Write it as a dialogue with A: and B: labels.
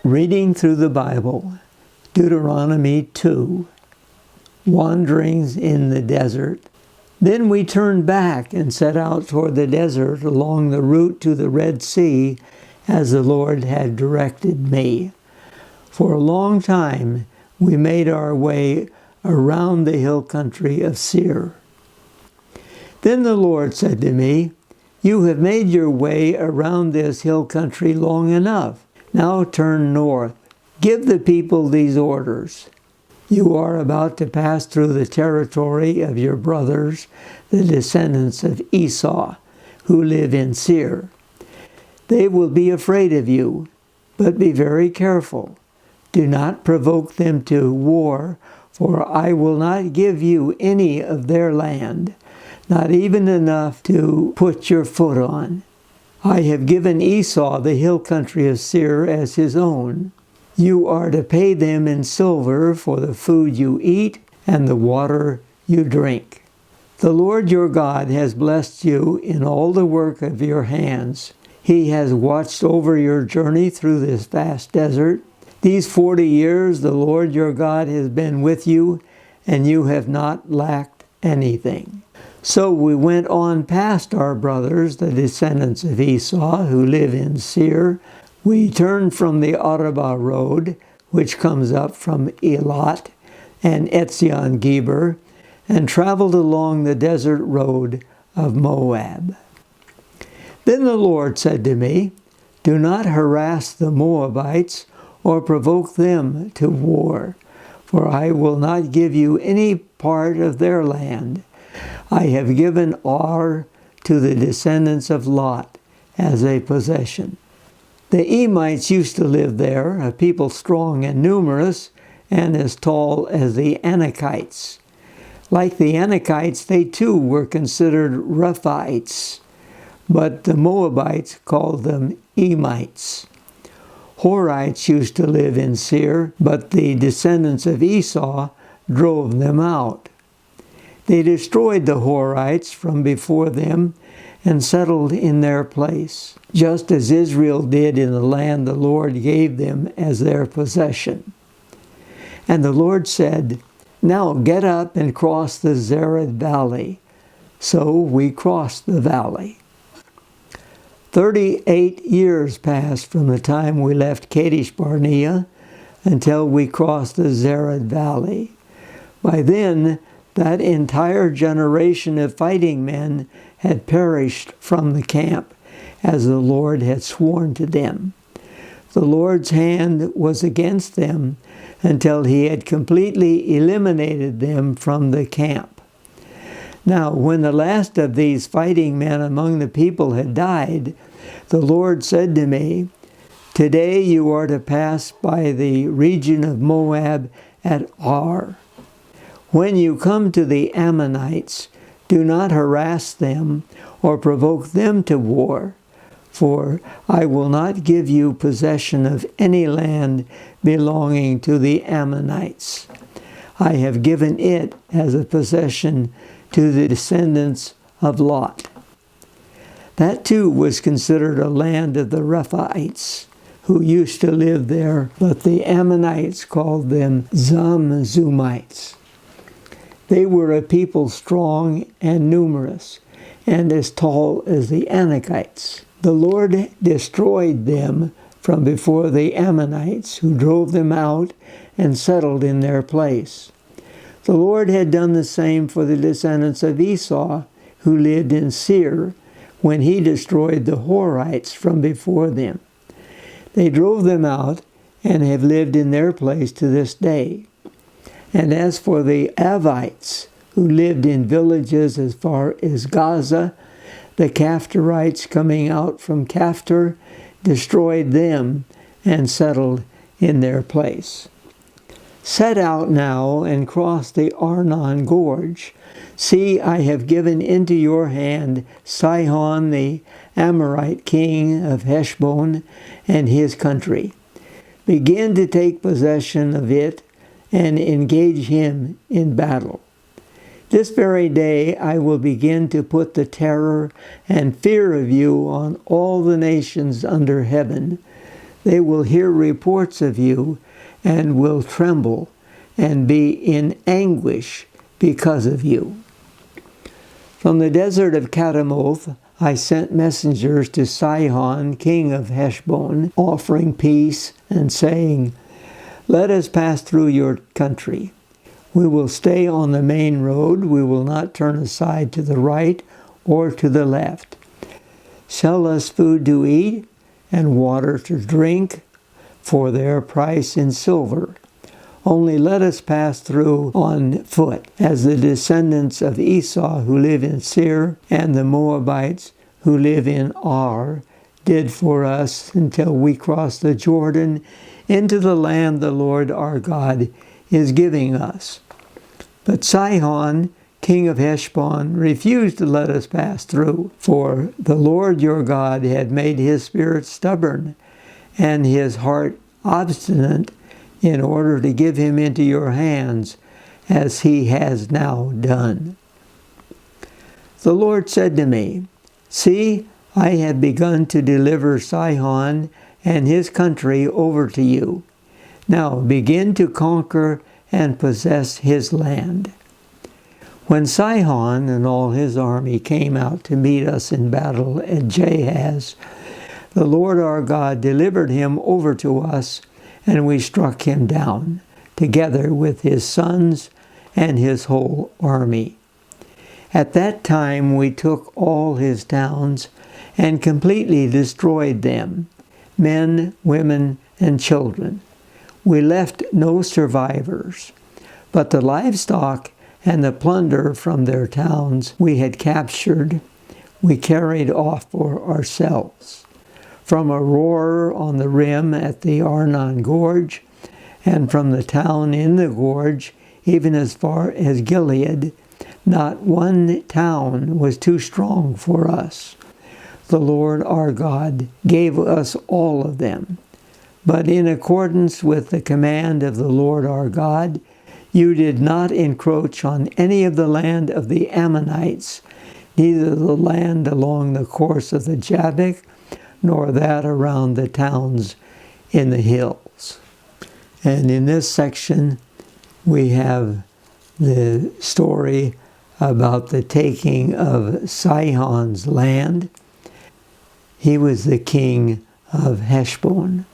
A: Reading through the Bible, Deuteronomy 2, Wanderings in the Desert. Then we turned back and set out toward the desert along the route to the Red Sea, as the Lord had directed me. For a long time we made our way around the hill country of Seir. Then the Lord said to me, "You have made your way around this hill country long enough. Now turn north. Give the people these orders. You are about to pass through the territory of your brothers, the descendants of Esau, who live in Seir. They will be afraid of you, but be very careful. Do not provoke them to war, for I will not give you any of their land, not even enough to put your foot on. I have given Esau the hill country of Seir as his own. You are to pay them in silver for the food you eat and the water you drink. The Lord your God has blessed you in all the work of your hands. He has watched over your journey through this vast desert. These 40 years the Lord your God has been with you, and you have not lacked anything." So we went on past our brothers, the descendants of Esau, who live in Seir. We turned from the Arabah road, which comes up from Elat and Etzion Geber, and traveled along the desert road of Moab. Then the Lord said to me, "Do not harass the Moabites or provoke them to war, for I will not give you any part of their land. I have given Ar to the descendants of Lot as a possession." The Emites used to live there, a people strong and numerous, and as tall as the Anakites. Like the Anakites, they too were considered Rephaites, but the Moabites called them Emites. Horites used to live in Seir, but the descendants of Esau drove them out. They destroyed the Horites from before them and settled in their place, just as Israel did in the land the Lord gave them as their possession. And the Lord said, "Now get up and cross the Zered Valley." So we crossed the valley. 38 years passed from the time we left Kadesh Barnea until we crossed the Zered Valley. By then, that entire generation of fighting men had perished from the camp, as the Lord had sworn to them. The Lord's hand was against them until he had completely eliminated them from the camp. Now, when the last of these fighting men among the people had died, the Lord said to me, "Today you are to pass by the region of Moab at Ar. When you come to the Ammonites, do not harass them or provoke them to war, for I will not give you possession of any land belonging to the Ammonites. I have given it as a possession to the descendants of Lot." That too was considered a land of the Rephaites, who used to live there, but the Ammonites called them Zamzumites. They were a people strong and numerous, and as tall as the Anakites. The Lord destroyed them from before the Ammonites, who drove them out and settled in their place. The Lord had done the same for the descendants of Esau, who lived in Seir, when he destroyed the Horites from before them. They drove them out and have lived in their place to this day. And as for the Avites, who lived in villages as far as Gaza, the Caphtorites coming out from Caphtor destroyed them and settled in their place. Set out now and cross the Arnon Gorge. See, I have given into your hand Sihon the Amorite king of Heshbon and his country. Begin to take possession of it and engage him in battle. This very day I will begin to put the terror and fear of you on all the nations under heaven, They will hear reports of you and will tremble and be in anguish because of you. From the desert of Catamoth, I sent messengers to Sihon, king of Heshbon, offering peace and saying, "Let us pass through your country. We will stay on the main road. We will not turn aside to the right or to the left. Sell us food to eat and water to drink for their price in silver. Only let us pass through on foot, as the descendants of Esau who live in Seir and the Moabites who live in Ar did for us until we cross the Jordan into the land the Lord our God is giving us." But Sihon, king of Heshbon, refused to let us pass through, for the Lord your God had made his spirit stubborn and his heart obstinate in order to give him into your hands, as he has now done. The Lord said to me, "See, I have begun to deliver Sihon and his country over to you. Now begin to conquer and possess his land." When Sihon and all his army came out to meet us in battle at Jahaz, the Lord our God delivered him over to us, and we struck him down, together with his sons and his whole army. At that time we took all his towns and completely destroyed them, men, women, and children. We left no survivors, but the livestock and the plunder from their towns we had captured, we carried off for ourselves. From Aroer on the rim at the Arnon Gorge, and from the town in the gorge, even as far as Gilead, not one town was too strong for us. The Lord our God gave us all of them. But in accordance with the command of the Lord our God, you did not encroach on any of the land of the Ammonites, neither the land along the course of the Jabbok, nor that around the towns in the hills. And in this section, we have the story about the taking of Sihon's land. He was the king of Heshbon.